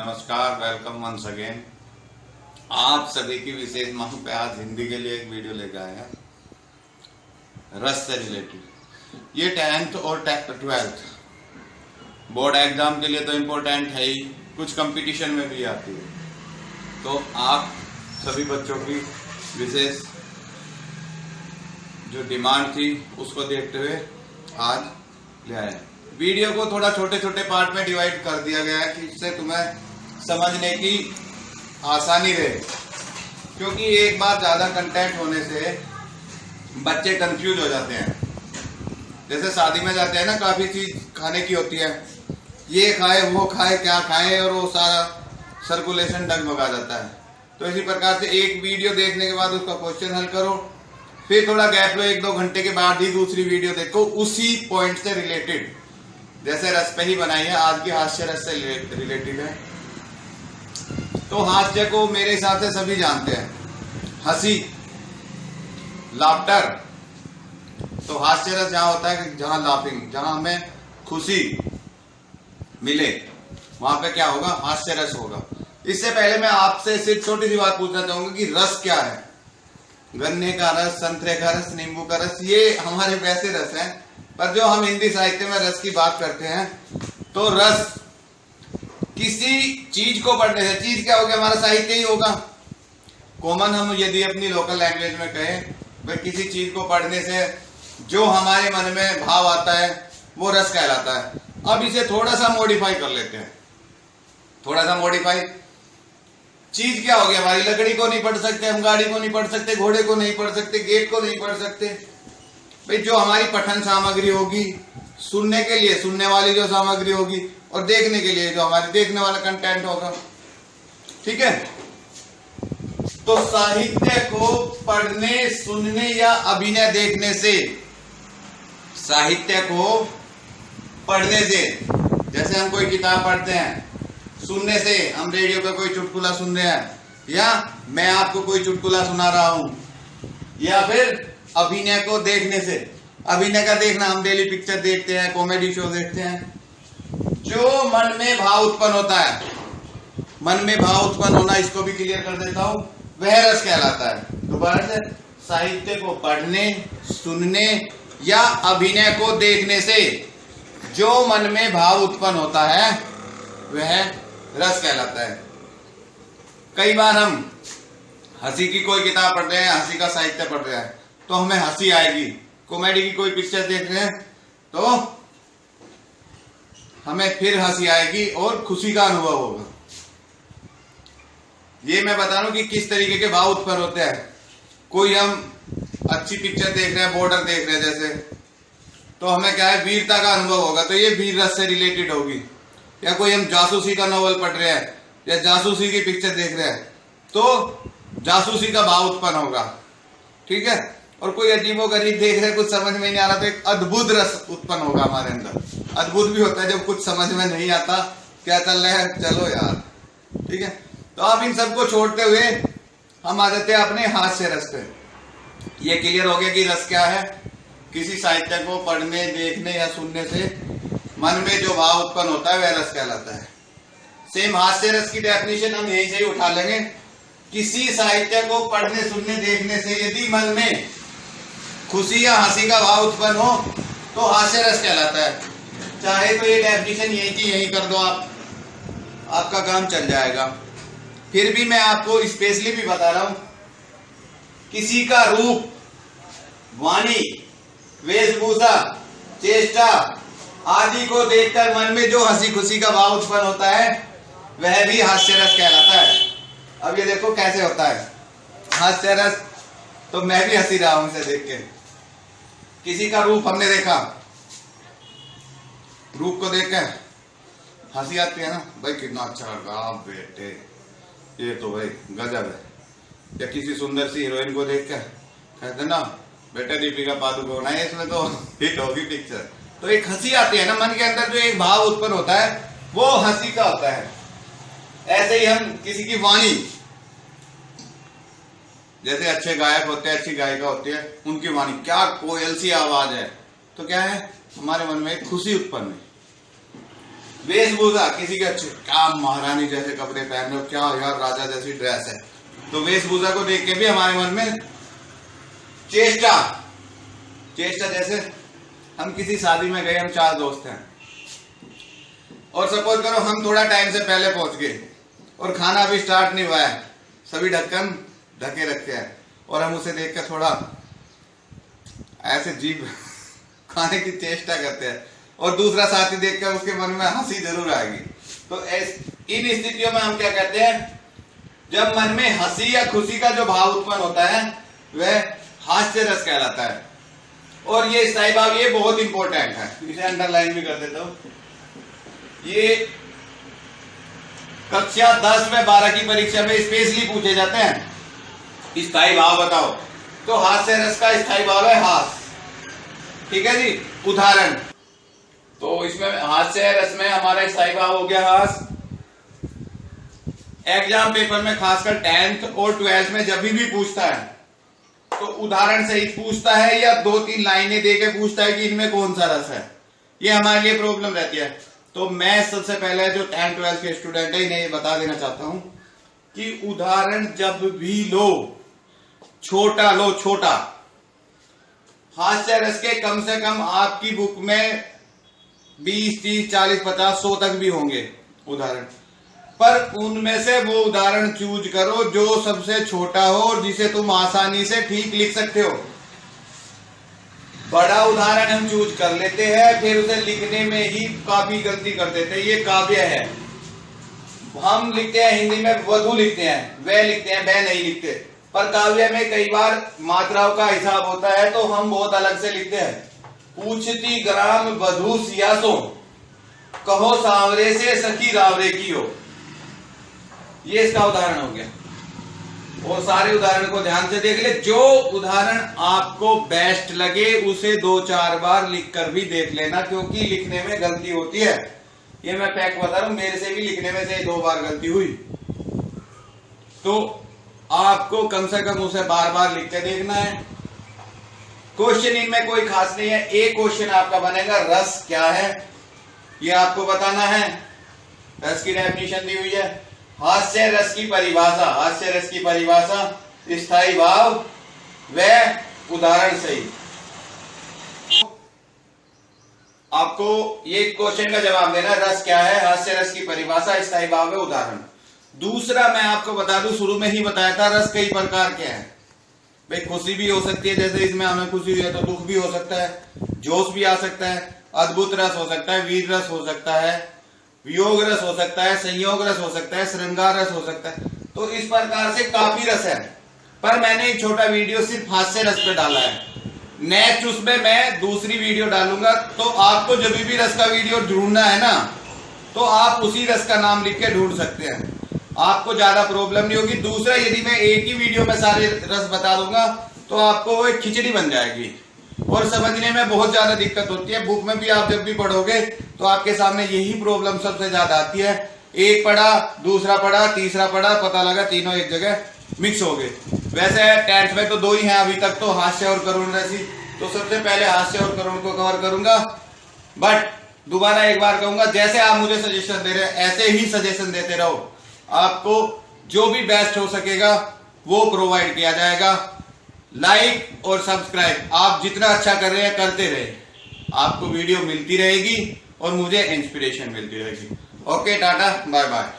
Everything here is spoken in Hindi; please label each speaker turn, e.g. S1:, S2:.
S1: नमस्कार, वेलकम वंस अगेन। आप सभी की विशेष मांग पे आज हिंदी के लिए एक वीडियो लेकर आए हैं रस से रिलेटेड। ये 10th और 12th बोर्ड एग्जाम के लिए तो इम्पोर्टेंट है ही, कुछ कंपटीशन में भी आती है। तो आप सभी बच्चों की विशेष जो डिमांड थी उसको देखते हुए आज ले आए। वीडियो को थोड़ा छोटे छोटे पार्ट में डिवाइड कर दिया गया है कि इससे तुम्हें समझने की आसानी रहे, क्योंकि एक बार ज्यादा कंटेंट होने से बच्चे कंफ्यूज हो जाते हैं। जैसे शादी में जाते हैं ना, काफी चीज खाने की होती है, ये खाए वो खाए क्या खाए, और वो सारा सर्कुलेशन डगमगा जाता है। तो इसी प्रकार से एक वीडियो देखने के बाद उसका क्वेश्चन हल करो, फिर थोड़ा गैप लो, 1-2 घंटे के बाद ही दूसरी वीडियो देखो उसी पॉइंट से रिलेटेड। जैसे रस पे ही बनाई है, आज की हास्य रस से रिलेटेड है। तो हास्य को मेरे हिसाब से सभी जानते हैं, हंसी, लाफ्टर। तो हास्य रस जहां होता है कि जहां लाफिंग, जहां हमें खुशी मिले, वहां पे क्या होगा, हास्य रस होगा। इससे पहले मैं आपसे सिर्फ छोटी सी बात पूछना चाहूंगा कि रस क्या है। गन्ने का रस, संतरे का रस, नींबू का रस, ये हमारे वैसे रस हैं, पर जो हम हिंदी साहित्य में रस की बात करते हैं, तो रस किसी चीज को पढ़ने से, चीज क्या होगा, हमारा साहित्य ही होगा। कॉमन हम यदि अपनी लोकल लैंग्वेज में कहें, वह किसी चीज को पढ़ने से जो हमारे मन में भाव आता है वो रस कहलाता है। अब इसे थोड़ा सा मॉडिफाई कर लेते हैं, थोड़ा सा मॉडिफाई। चीज क्या हो गया हमारी, लकड़ी को नहीं पढ़ सकते हम, गाड़ी को नहीं पढ़ सकते, घोड़े को नहीं पढ़ सकते, गेट को नहीं पढ़ सकते। भाई जो हमारी पठन सामग्री होगी, सुनने के लिए सुनने वाली जो सामग्री होगी, और देखने के लिए जो हमारी देखने वाला कंटेंट होगा, ठीक है। तो साहित्य को पढ़ने, सुनने या अभिनय देखने से, साहित्य को पढ़ने से, जैसे हम कोई किताब पढ़ते हैं, सुनने से हम रेडियो पे कोई चुटकुला सुन रहे हैं, या मैं आपको कोई चुटकुला सुना रहा हूं, या फिर अभिनय को देखने से, अभिनय का देखना, हम डेली पिक्चर देखते हैं, कॉमेडी शो देखते हैं, जो मन में भाव उत्पन्न होता है, मन में भाव उत्पन्न होना, इसको भी क्लियर कर देता हूं, वह रस कहलाता है। दोबारा से, साहित्य को पढ़ने, सुनने या अभिनय को देखने से जो मन में भाव उत्पन्न होता है वह रस कहलाता है। कई बार हम हंसी की कोई किताब पढ़ रहे हैं, हंसी का साहित्य पढ़ रहे हैं, तो हमें हंसी आएगी। कॉमेडी की कोई पिक्चर देख रहे हैं तो हमें फिर हंसी आएगी और खुशी का अनुभव होगा। ये मैं बता रहा हूं कि किस तरीके के भाव उत्पन्न होते हैं। कोई हम अच्छी पिक्चर देख रहे हैं, बॉर्डर देख रहे हैं जैसे, तो हमें क्या है, वीरता का अनुभव होगा, तो ये वीर रस से रिलेटेड होगी। या कोई हम जासूसी का नॉवल पढ़ रहे हैं या जासूसी की पिक्चर देख रहे हैं, तो जासूसी का भाव उत्पन्न होगा, ठीक है। और कोई अजीबोगरीब देख रहे हैं, कुछ समझ में नहीं आ रहा, तो एक अद्भुत रस उत्पन्न होगा हमारे अंदर। अद्भुत भी होता है जब कुछ समझ में नहीं आता, क्या चल रहा है, चलो यार, ठीक है। तो आप इन सबको छोड़ते हुए हम आ जाते हैं अपने हास्य रस पे। ये क्लियर हो गया कि रस क्या है। किसी साहित्य को पढ़ने, देखने या सुनने से मन में जो भाव उत्पन्न होता है वह रस कहलाता है। सेम हास्य रस की डेफिनेशन हम यहीं से ही उठा लेंगे। किसी साहित्य को पढ़ने, सुनने, देखने से यदि मन में खुशी या हंसी का भाव उत्पन्न हो तो हास्य रस कहलाता है। चाहे तो ये डेफिनेशन यही की यही कर दो, आपका काम चल जाएगा। फिर भी मैं आपको स्पेशली भी बता रहा हूं, किसी का रूप, वाणी, वेशभूषा, चेष्टा आदि को देखकर मन में जो हंसी खुशी का भाव उत्पन्न होता है वह भी हास्य रस कहलाता है। अब ये देखो कैसे होता है हास्य रस। तो मैं भी हंसी रहा हूं इसे देख के। किसी का रूप हमने देखा, रूप को देख कर हंसी आती है ना, भाई कितना अच्छा लगा आप बेटे, ये तो भाई गजब है। या किसी सुंदर सी हीरोइन को देख कर कहते ना, बेटा दीपिका पादुकोण है, इसमें तो हिट होगी पिक्चर। तो एक हंसी आती है ना, मन के अंदर जो एक भाव उत्पन्न होता है वो हंसी का होता है। ऐसे ही हम किसी की वाणी, जैसे अच्छे गायक होते हैं, अच्छी गायिका होती है, उनकी वाणी, क्या कोयल सी आवाज है, तो क्या है, हमारे मन में एक खुशी उत्पन्न है। वेशभूषा किसी के अच्छे, क्या महारानी जैसे कपड़े पहन रहे हो, क्या यार राजा जैसी ड्रेस है, तो वेशभूषा को देख के भी हमारे मन में चेष्टा, जैसे हम किसी शादी में गए, हम 4 दोस्त हैं और सपोज करो हम थोड़ा टाइम से पहले पहुंच गए और खाना अभी स्टार्ट नहीं हुआ है, सभी ढक्कन ढके रखे हैं और हम उसे देख कर थोड़ा ऐसे जीभ खाने की चेष्टा करते हैं और दूसरा साथी देखकर उसके मन में हंसी जरूर आएगी। तो इन स्थितियों में हम क्या कहते हैं, जब मन में हंसी या खुशी का जो भाव उत्पन्न होता है वह हास्य रस कहलाता है। और ये स्थायी भाव ये बहुत इंपॉर्टेंट है, इसे अंडरलाइन भी कर देता हूं। ये कक्षा 10 में 12 की परीक्षा में स्पेशली पूछे जाते हैं। स्थायी भाव बताओ, तो हास्य रस का स्थायी भाव है हास, ठीक है जी। उदाहरण, तो इसमें हास्य रस में हमारा स्थायी भाव हो गया हास। एग्जाम पेपर में खासकर 10th और 12th में जब भी पूछता है तो उदाहरण सहित पूछता है या 2-3 लाइनें देके पूछता है कि इनमें कौन सा रस है, ये हमारे लिए प्रॉब्लम रहती है। तो मैं सबसे पहले जो 10th 12th के स्टूडेंट है इन्हें ये बता देना चाहता हूं कि उदाहरण जब भी लो, छोटा लो, छोटा। हास्य रस के कम से कम आपकी बुक में 20, 30, 40, 50, 100 तक भी होंगे उदाहरण, पर उनमें से वो उदाहरण चूज करो जो सबसे छोटा हो और जिसे तुम आसानी से ठीक लिख सकते हो। बड़ा उदाहरण हम चूज कर लेते हैं, फिर उसे लिखने में ही काफी गलती कर देते हैं। ये काव्य है, हम लिखते हैं हिंदी में वधु लिखते हैं, वह लिखते हैं, वह नहीं लिखते। पर काव्य में कई बार मात्राओं का हिसाब होता है तो हम बहुत अलग से लिखते हैं। पूछती ग्राम वधु सियासो, कहो सांवरे से सखी रावरे की हो, ये इसका उदाहरण हो गया। और सारे उदाहरण को ध्यान से देख ले, जो उदाहरण आपको बेस्ट लगे उसे 2-4 बार लिखकर भी देख लेना, क्योंकि लिखने में गलती होती है। ये मैं फैक्ट बता रहा हूं, मेरे से भी लिखने में से 2 बार गलती हुई, तो आपको कम से कम उसे बार बार लिख के देखना है। क्वेश्चन इनमें कोई खास नहीं है। एक क्वेश्चन आपका बनेगा रस क्या है, ये आपको बताना है। रस की डेफिनेशन दी हुई है, हास्य रस की परिभाषा, हास्य रस की परिभाषा, स्थायी भाव व उदाहरण सही। आपको ये क्वेश्चन का जवाब देना, रस क्या है, हास्य रस की परिभाषा, स्थायी भाव व उदाहरण। दूसरा मैं आपको बता दूं, शुरू में ही बताया था रस कई प्रकार के हैं भाई। खुशी भी हो सकती है, जैसे इसमें हमें खुशी हुई है तो दुख भी हो सकता है, जोश भी आ सकता है, अद्भुत रस हो सकता है, वीर रस हो सकता है, वियोग रस हो सकता है, संयोग रस हो सकता है, श्रृंगार रस हो सकता है। तो इस प्रकार से काफी रस है, पर मैंने एक छोटा वीडियो सिर्फ हास्य रस पे डाला है। नेक्स्ट उसमें मैं दूसरी वीडियो डालूंगा, तो आपको जब भी रस का वीडियो ढूंढना है ना, तो आप उसी रस का नाम लिख के ढूंढ सकते हैं, आपको ज्यादा प्रॉब्लम नहीं होगी। दूसरा, यदि मैं एक ही वीडियो में सारे रस बता दूंगा तो आपको वो एक खिचड़ी बन जाएगी और समझने में बहुत ज्यादा दिक्कत होती है। बुक में भी आप जब भी पढ़ोगे तो आपके सामने यही प्रॉब्लम सबसे ज्यादा आती है। एक पढ़ा, दूसरा पढ़ा, तीसरा पढ़ा, पता लगा तीनों एक जगह मिक्स हो गए। वैसे 10th में तो 2 ही हैं अभी तक, तो हास्य और करुण रसी। तो सबसे पहले हास्य और करुण को कवर करूंगा, बट दोबारा एक बार कहूंगा, जैसे आप मुझे सजेशन दे रहे हैं ऐसे ही सजेशन देते रहो। आपको जो भी बेस्ट हो सकेगा वो प्रोवाइड किया जाएगा। लाइक और सब्सक्राइब आप जितना अच्छा कर रहे हैं करते रहे, आपको वीडियो मिलती रहेगी और मुझे इंस्पिरेशन मिलती रहेगी। Okay, tata, bye bye.